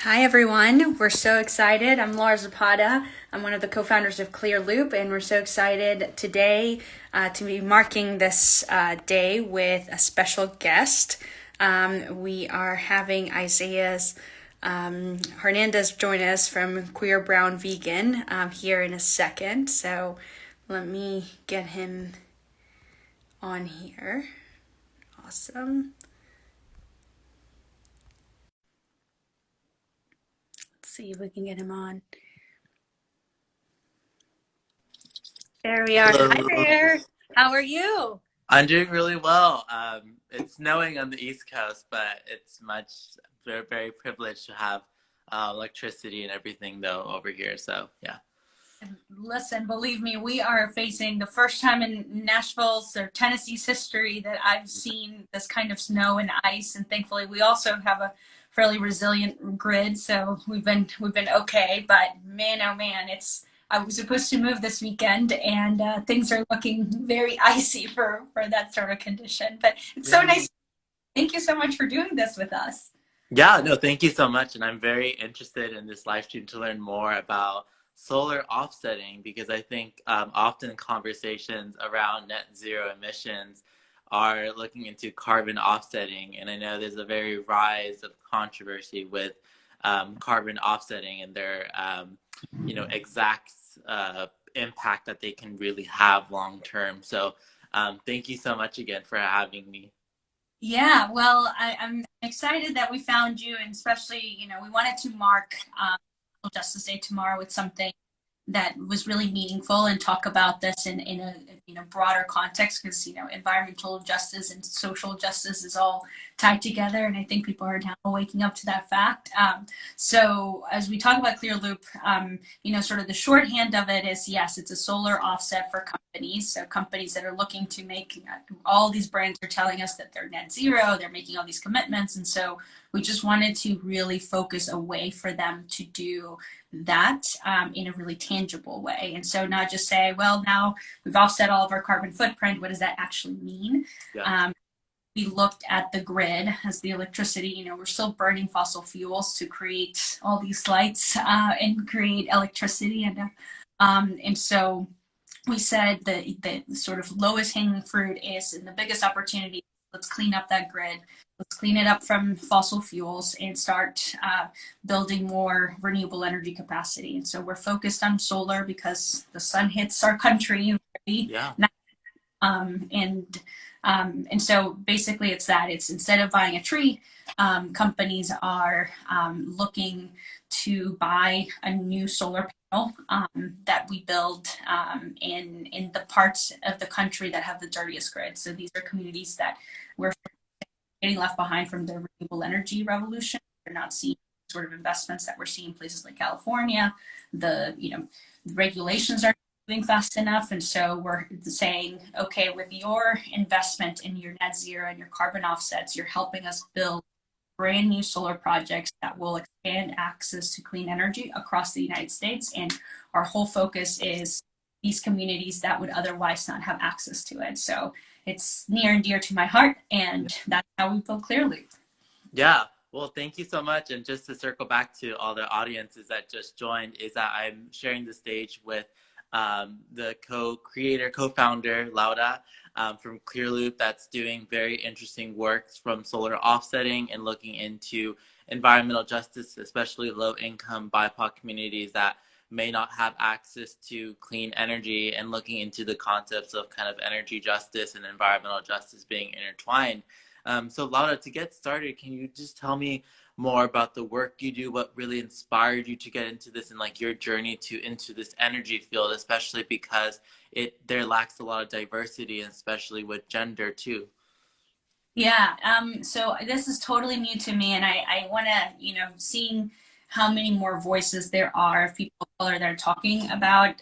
Hi everyone, we're so excited. I'm Laura Zapata. I'm one of the co-founders of Clearloop, and we're so excited today to be marking this day with a special guest. We are having Isaias Hernandez join us from Queer Brown Vegan here in a second. So let me get him on here. Awesome. Let's see if we can get him on. There we are. Hi Hello. there. How are you? I'm doing really well. It's snowing on the East Coast, but it's very privileged to have electricity and everything though over here. So yeah. Listen, believe me, we are facing the first time in Nashville's or Tennessee's history that I've seen this kind of snow and ice, and thankfully we also have a fairly resilient grid, so we've been okay. But man, oh man, it's I was supposed to move this weekend, and things are looking very icy for that sort of condition. But it's so Yeah. nice. Thank you so much for doing this with us. Yeah, no, thank you so much. And I'm very interested in this live stream to learn more about solar offsetting because I think often conversations around net zero emissions are looking into carbon offsetting. And I know there's a very rise of controversy with carbon offsetting and their, exact impact that they can really have long term. So thank you so much again for having me. Yeah, well, I'm excited that we found you, and especially, we wanted to mark Justice Day tomorrow with something that was really meaningful and talk about this in a broader context because environmental justice and social justice is all tied together, and I think people are now waking up to that fact. So as we talk about Clearloop, sort of the shorthand of it is, yes, it's a solar offset for companies. So companies that are looking to make, all these brands are telling us that they're net zero, they're making all these commitments, and so we just wanted to really focus a way for them to do that in a really tangible way. And so not just say, well, now we've offset all of our carbon footprint. What does that actually mean? Yeah. We looked at the grid as the electricity. We're still burning fossil fuels to create all these lights and create electricity. And so we said the sort of lowest hanging fruit is, and the biggest opportunity, let's clean up that grid. Let's clean it up from fossil fuels and start building more renewable energy capacity. And so we're focused on solar because the sun hits our country. Yeah. Um, and and so basically it's that. It's instead of buying a tree, companies are looking to buy a new solar panel that we build in the parts of the country that have the dirtiest grid. So these are communities that we're getting left behind from the renewable energy revolution. They're not seeing sort of investments that we're seeing in places like California. The regulations aren't moving fast enough, and so we're saying, okay, with your investment in your net zero and your carbon offsets, you're helping us build brand new solar projects that will expand access to clean energy across the United States. And our whole focus is these communities that would otherwise not have access to it. So it's near and dear to my heart, and that's how we built Clearloop. Yeah. Well, thank you so much. And just to circle back to all the audiences that just joined, is that I'm sharing the stage with the co-creator, co-founder, Laura from Clearloop, that's doing very interesting work from solar offsetting and looking into environmental justice, especially low-income BIPOC communities that may not have access to clean energy, and looking into the concepts of kind of energy justice and environmental justice being intertwined. So Laura, to get started, can you just tell me more about the work you do, what really inspired you to get into this, and like your journey to into this energy field, especially because there lacks a lot of diversity, and especially with gender too. Yeah, so this is totally new to me, and I want to, seeing how many more voices there are of people of color that are talking about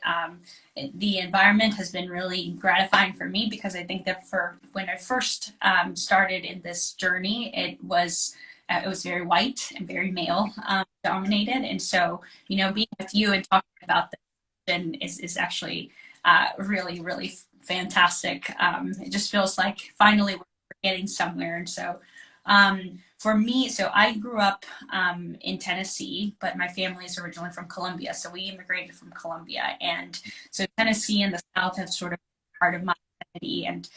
the environment has been really gratifying for me, because I think that for when I first started in this journey, it was very white and very male dominated, and so being with you and talking about this is actually really fantastic. It just feels like finally we're getting somewhere, and so For me, so I grew up in Tennessee, but my family is originally from Colombia. So we immigrated from Colombia. And so Tennessee and the South have sort of been part of my identity. And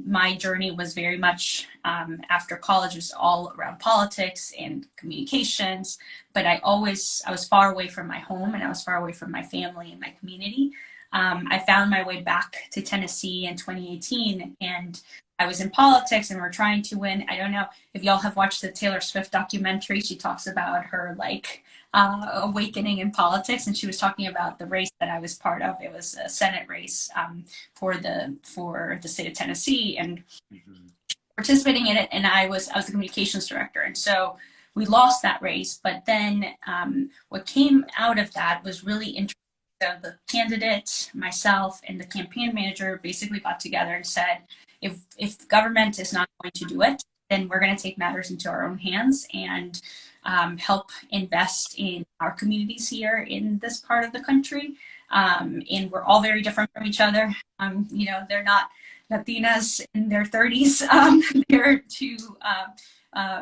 my journey was very much after college was all around politics and communications. But I was far away from my home and I was far away from my family and my community. I found my way back to Tennessee in 2018 and I was in politics and we're trying to win. I don't know if y'all have watched the Taylor Swift documentary. She talks about her like awakening in politics, and she was talking about the race that I was part of. It was a Senate race for the state of Tennessee, and participating in it. And I was the communications director, and so we lost that race. But then what came out of that was really interesting. So the candidate, myself, and the campaign manager basically got together and said, if government is not going to do it, then we're going to take matters into our own hands and help invest in our communities here in this part of the country. And we're all very different from each other. You know, they're not Latinas in their 30s. They're two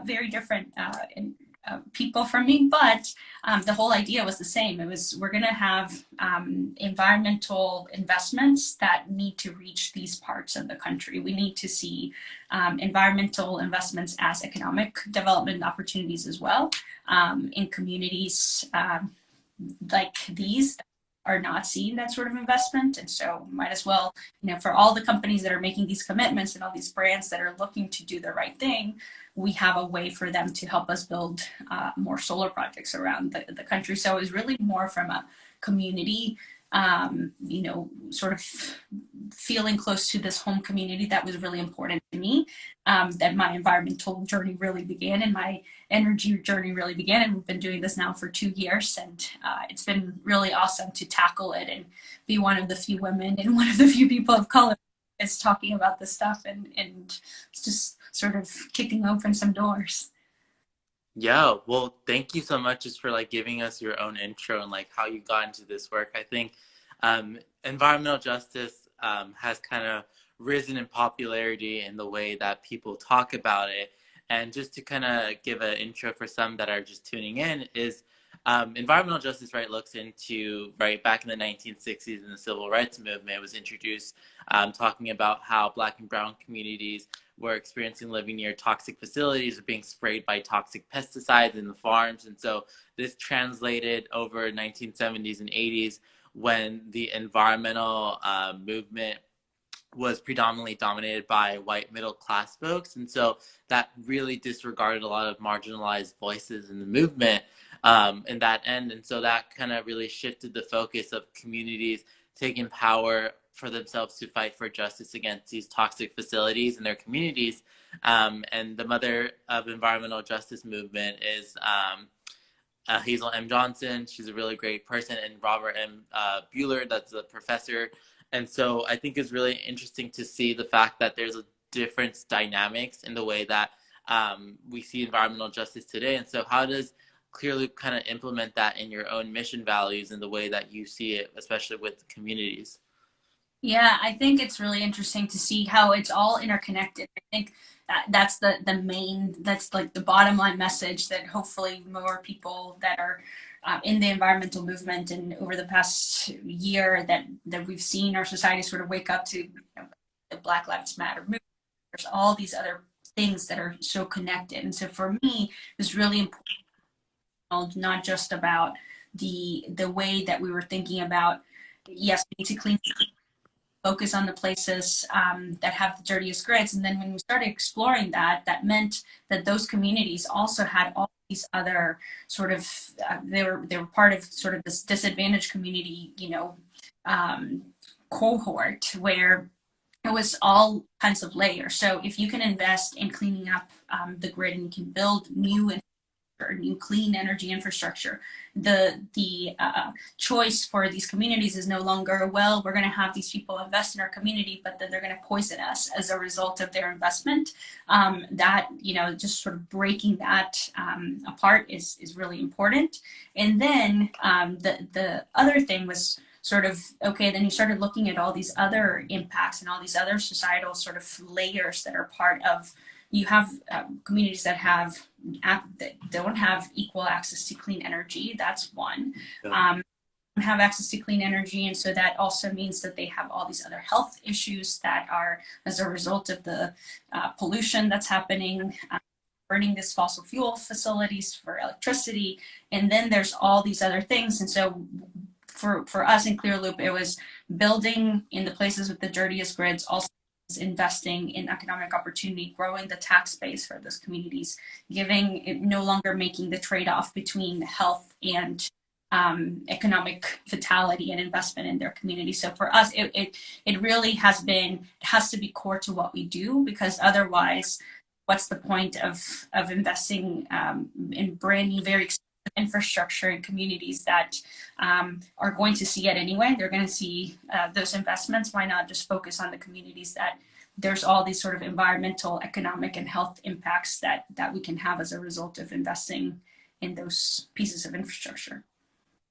very different people from me, but the whole idea was the same. It was, we're going to have environmental investments that need to reach these parts of the country. We need to see environmental investments as economic development opportunities as well in communities like these are not seeing that sort of investment. And so might as well, you know, for all the companies that are making these commitments and all these brands that are looking to do the right thing, we have a way for them to help us build more solar projects around the country. So it was really more from a community, you know, sort of feeling close to this home community that was really important to me, that my environmental journey really began and my energy journey really began. And we've been doing this now for 2 years, and it's been really awesome to tackle it and be one of the few women and one of the few people of color is talking about this stuff, and it's just sort of kicking open some doors. Yeah, well, thank you so much just for like giving us your own intro and like how you got into this work. I think environmental justice has kind of risen in popularity in the way that people talk about it. And just to kind of give an intro for some that are just tuning in is environmental justice, right, looks into, right, back in the 1960s in the civil rights movement, it was introduced talking about how Black and brown communities were experiencing living near toxic facilities or being sprayed by toxic pesticides in the farms. And so this translated over 1970s and 80s when the environmental movement was predominantly dominated by white middle class folks. And so that really disregarded a lot of marginalized voices in the movement in that end. And so that kind of really shifted the focus of communities taking power for themselves to fight for justice against these toxic facilities in their communities. And the mother of environmental justice movement is Hazel M. Johnson. She's a really great person, and Robert M. Buehler, that's a professor. And so I think it's really interesting to see the fact that there's a different dynamics in the way that we see environmental justice today. And so how does Clearloop kind of implement that in your own mission values in the way that you see it, especially with communities? Yeah, I think it's really interesting to see how it's all interconnected. I think that's the main, that's like the bottom line message that hopefully more people that are in the environmental movement and over the past year that we've seen our society sort of wake up to, you know, the Black Lives Matter movement. There's all these other things that are so connected. And so for me, it was really important, not just about the way that we were thinking about, yes, we need to clean, focus on the places that have the dirtiest grids. And then when we started exploring that, that meant that those communities also had all these other sort of, they were part of sort of this disadvantaged community, you know, cohort where it was all kinds of layers. So if you can invest in cleaning up the grid and you can build new clean energy infrastructure, the choice for these communities is no longer, well, we're going to have these people invest in our community, but then they're going to poison us as a result of their investment. That, you know, just sort of breaking that apart is really important. And then the other thing was sort of, okay, then you started looking at all these other impacts and all these other societal sort of layers that are part of you have communities that that don't have equal access to clean energy. That's one. Yeah. Have access to clean energy, and so that also means that they have all these other health issues that are as a result of the pollution that's happening, burning these fossil fuel facilities for electricity, and then there's all these other things. And so for us in Clearloop, it was building in the places with the dirtiest grids, also investing in economic opportunity, growing the tax base for those communities, no longer making the trade-off between health and economic vitality and investment in their community. So for us, it really has to be core to what we do, because otherwise, what's the point of investing in brand new, very expensive infrastructure in communities that are going to see it anyway? They're going to see those investments. Why not just focus on the communities that there's all these sort of environmental, economic, and health impacts that we can have as a result of investing in those pieces of infrastructure?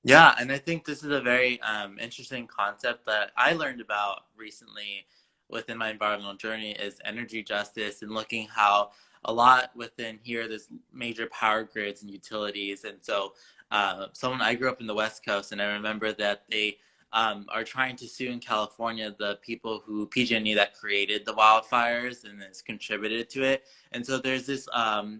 Yeah, and I think this is a very interesting concept that I learned about recently within my environmental journey is energy justice, and looking how a lot within here there's major power grids and utilities. And so I grew up in the West Coast, and I remember that they are trying to sue in California the people who PG&E that created the wildfires and has contributed to it. And so there's this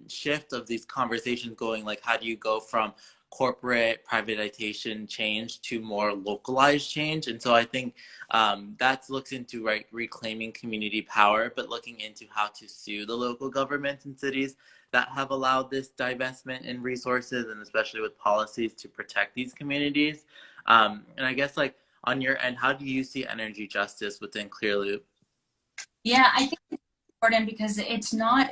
shift of these conversations going, like, how do you go from corporate privatization change to more localized change? And so I think that looks into reclaiming community power, but looking into how to sue the local governments and cities that have allowed this divestment in resources, and especially with policies to protect these communities. And I guess, like, on your end, how do you see energy justice within Clearloop? Yeah, I think it's important because it's not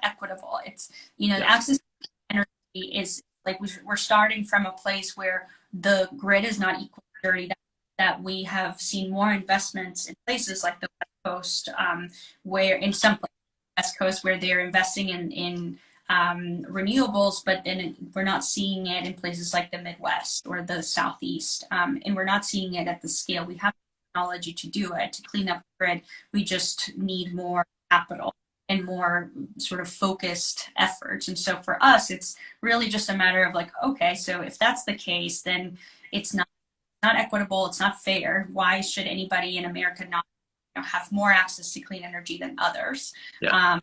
equitable. It's, Yeah. access to energy is like we're starting from a place where the grid is not equally dirty. That we have seen more investments in places like the West Coast, where in some places, West Coast, where they're investing in renewables, but then we're not seeing it in places like the Midwest or the Southeast, and we're not seeing it at the scale. We have technology to do it, to clean up the grid. We just need more capital and more sort of focused efforts. And so for us, it's really just a matter of like, okay, so if that's the case, then it's not equitable, it's not fair. Why should anybody in America not have more access to clean energy than others? Yeah.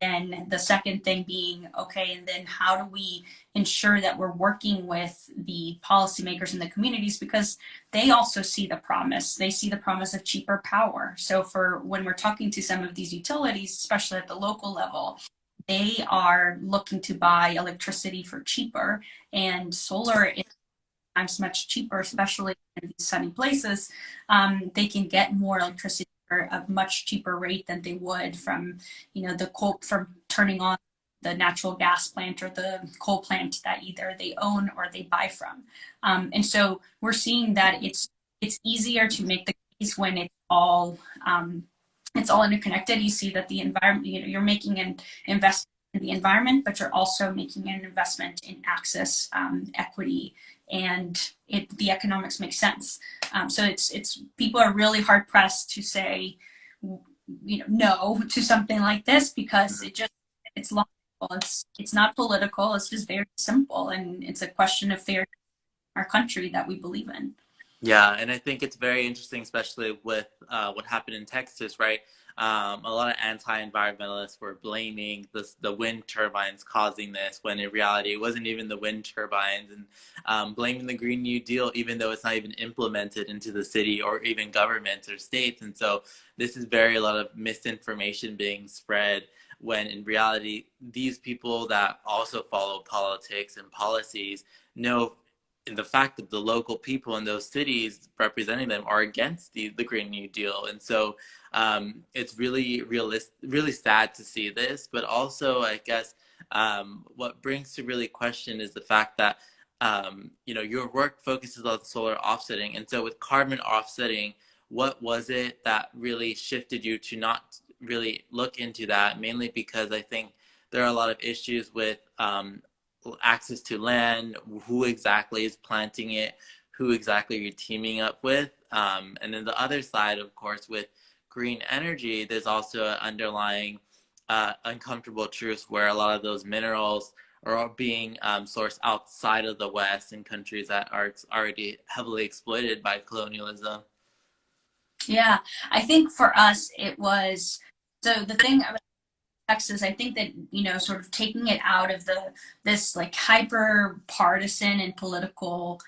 And the second thing being, okay, and then how do we ensure that we're working with the policymakers in the communities, because they also see the promise. They see the promise of cheaper power. So for when we're talking to some of these utilities, especially at the local level, they are looking to buy electricity for cheaper, and solar is times much cheaper, especially in these sunny places. They can get more electricity for a much cheaper rate than they would from, the coal, from turning on the natural gas plant or the coal plant that either they own or they buy from. And so we're seeing that it's easier to make the case when it's all interconnected. You see that the environment, you're making an investment in the environment, but you're also making an investment in access, equity, and the economics make sense. So it's people are really hard pressed to say, no to something like this, because it's logical. It's not political. It's just very simple, and it's a question of fair in our country that we believe in. Yeah, and I think it's very interesting, especially with what happened in Texas, right? A lot of anti-environmentalists were blaming the wind turbines causing this, when in reality it wasn't even the wind turbines, and blaming the Green New Deal, even though it's not even implemented into the city or even governments or states. And so this is a lot of misinformation being spread, when in reality these people that also follow politics and policies know in the fact that the local people in those cities representing them are against the Green New Deal. And so it's really sad to see this, but also I guess what brings to really question is the fact that your work focuses on solar offsetting. And so with carbon offsetting, what was it that really shifted you to not really look into that? Mainly because I think there are a lot of issues with access to land, who exactly is planting it, who exactly you're teaming up with. And then the other side, of course, with green energy, there's also an underlying uncomfortable truths where a lot of those minerals are being sourced outside of the West in countries that are already heavily exploited by colonialism. Yeah, I think for us it was, so the thing about Texas, I think that, sort of taking it out of this like hyper partisan and political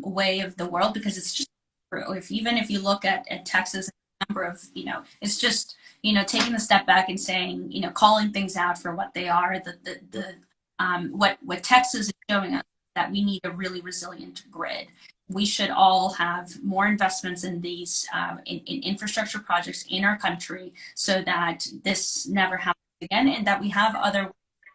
way of the world, because it's just true. Even if you look at Texas, a number of, it's just, taking the step back and saying, calling things out for what they are. What Texas is showing us, that we need a really resilient grid. We should all have more investments in these in infrastructure projects in our country, so that this never happens again, and that we have other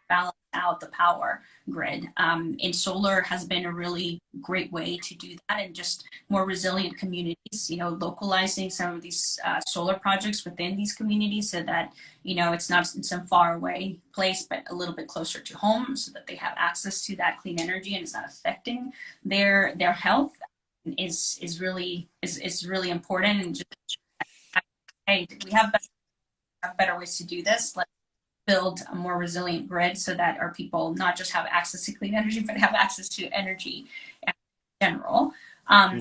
balance out the power grid. And solar has been a really great way to do that, and just more resilient communities, localizing some of these solar projects within these communities, so that, it's not in some far away place, but a little bit closer to home, so that they have access to that clean energy and it's not affecting their health, is really important. And just, hey, we have better ways to do this. Let's build a more resilient grid, so that our people not just have access to clean energy, but have access to energy in general.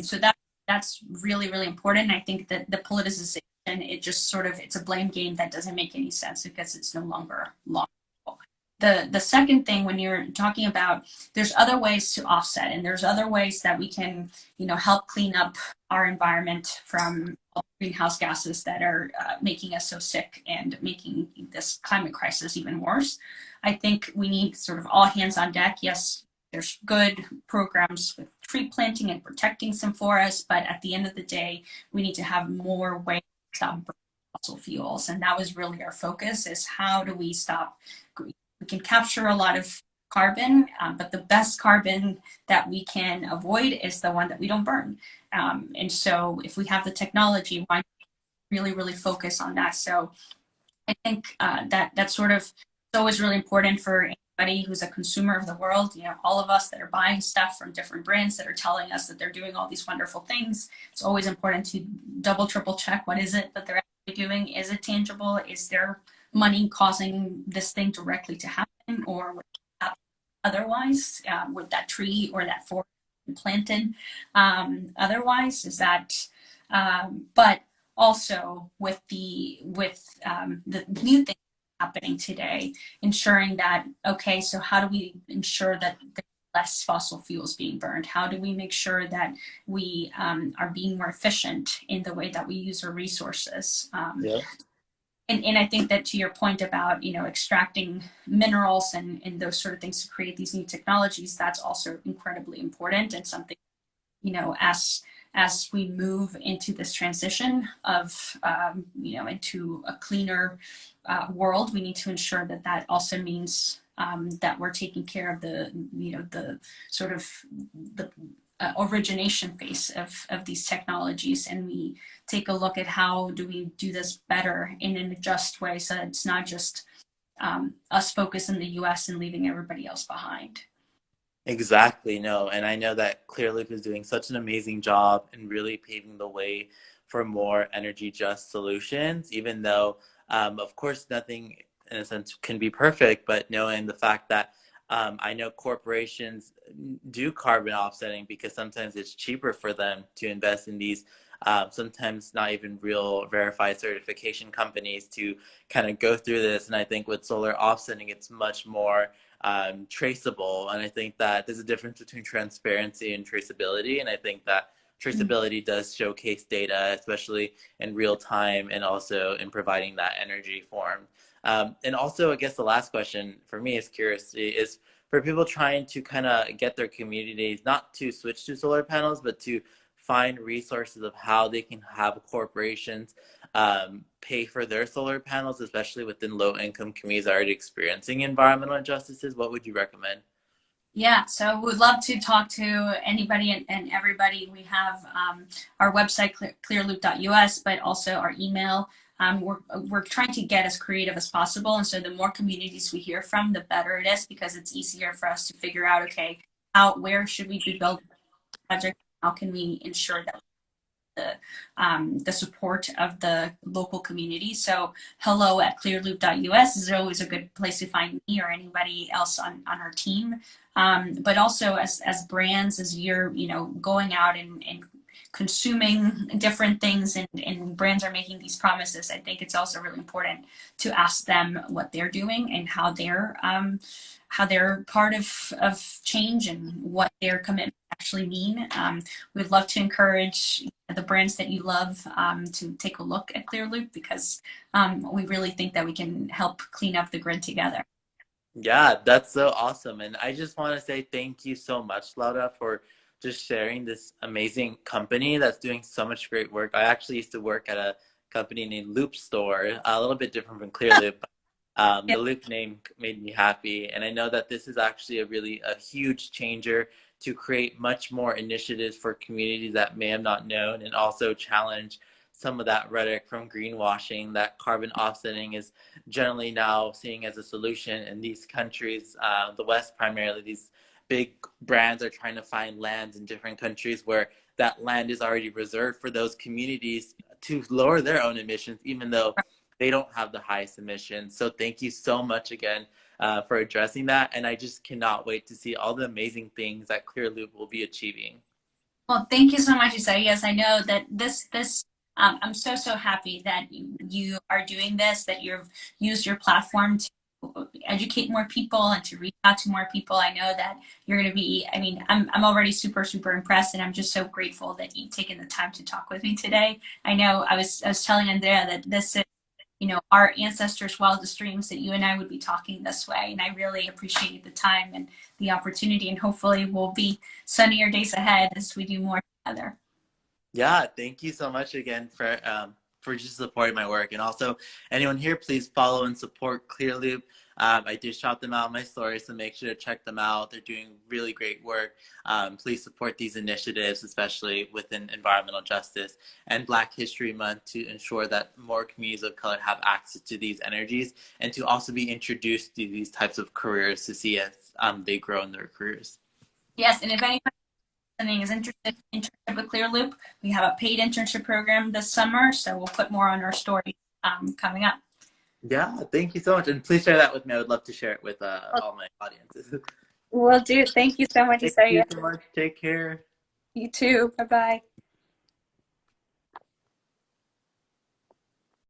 So that's really, really important. I think that the politicization, it's a blame game that doesn't make any sense, because it's no longer lawful. The second thing, when you're talking about, there's other ways to offset, and there's other ways that we can, help clean up our environment from all greenhouse gases that are making us so sick and making this climate crisis even worse. I think we need sort of all hands on deck. Yes, there's good programs with tree planting and protecting some forests, but at the end of the day, we need to have more ways to stop burning fossil fuels. And that was really our focus, is how do we stop? We can capture a lot of carbon, but the best carbon that we can avoid is the one that we don't burn. And so if we have the technology, why really, really focus on that? So I think that sort of is always really important for anybody who's a consumer of the world. All of us that are buying stuff from different brands that are telling us that they're doing all these wonderful things. It's always important to double, triple check, what is it that they're actually doing? Is it tangible? Is there money causing this thing directly to happen, or would it happen otherwise, with that tree or that forest planted otherwise? Is that, but also with the new things happening today, ensuring that, okay, so how do we ensure that there's less fossil fuels being burned? How do we make sure that we are being more efficient in the way that we use our resources? Yeah. And I think that, to your point about, extracting minerals and those sort of things to create these new technologies, that's also incredibly important, and something, as we move into this transition of, into a cleaner world, we need to ensure that that also means that we're taking care of the sort of the origination phase of these technologies, and we take a look at how do we do this better in a just way, so it's not just us focus in the US and leaving everybody else behind. Exactly, no. And I know that Clearloop is doing such an amazing job in really paving the way for more energy just solutions, even though, of course, nothing in a sense can be perfect, but knowing the fact that I know corporations do carbon offsetting because sometimes it's cheaper for them to invest in these, sometimes not even real verified certification companies to kind of go through this. And I think with solar offsetting, it's much more traceable. And I think that there's a difference between transparency and traceability. And I think that traceability does showcase data, especially in real time, and also in providing that energy form. And also, I guess the last question for me is curiosity, is for people trying to kind of get their communities not to switch to solar panels, but to find resources of how they can have corporations pay for their solar panels, especially within low-income communities already experiencing environmental injustices. What would you recommend? Yeah, so we'd love to talk to anybody and everybody. We have our website, clearloop.us, but also our email. We're trying to get as creative as possible. And so the more communities we hear from, the better it is, because it's easier for us to figure out, okay, where should we be building a project? How can we ensure that the support of the local community. So hello at clearloop.us is always a good place to find me or anybody else on our team. But also as brands, as you're, going out and consuming different things and brands are making these promises, I think it's also really important to ask them what they're doing and how they're part of change and what their commitments actually mean. We'd love to encourage the brands that you love to take a look at Clearloop, because we really think that we can help clean up the grid together. Yeah, that's so awesome. And I just want to say thank you so much, Laura, for just sharing this amazing company that's doing so much great work. I actually used to work at a company named Loop Store, a little bit different from Clearloop. Yeah. The Loop name made me happy. And I know that this is actually a huge changer to create much more initiatives for communities that may have not known, and also challenge some of that rhetoric from greenwashing that carbon offsetting is generally now seeing as a solution in these countries, the West primarily. These big brands are trying to find lands in different countries where that land is already reserved for those communities to lower their own emissions, even though they don't have the highest emissions. So thank you so much again for addressing that. And I just cannot wait to see all the amazing things that Clearloop will be achieving. Well, thank you so much, Isaias. I know that I'm so happy that you are doing this, that you've used your platform to educate more people and to reach out to more people. I know that you're going to be, I'm already super impressed, and I'm just so grateful that you've taken the time to talk with me today. I know I was telling Andrea that this is, our ancestors' wildest dreams, that you and I would be talking this way. And I really appreciate the time and the opportunity, and hopefully we'll be sunnier days ahead as we do more together. Yeah, thank you so much again for just supporting my work. And also, anyone here, please follow and support Clearloop. I do shout them out in my stories, so make sure to check them out. They're doing really great work. Please support these initiatives, especially within environmental justice and Black History Month, to ensure that more communities of color have access to these energies, and to also be introduced to these types of careers to see as they grow in their careers. Yes, and if anyone is interested in internship with Clearloop, we have a paid internship program this summer, so we'll put more on our story coming up. Yeah, thank you so much. And please share that with me. I would love to share it with all my audiences. Will do. Thank you so much, Thank Isaiah. you so much. Take care. You too. Bye-bye.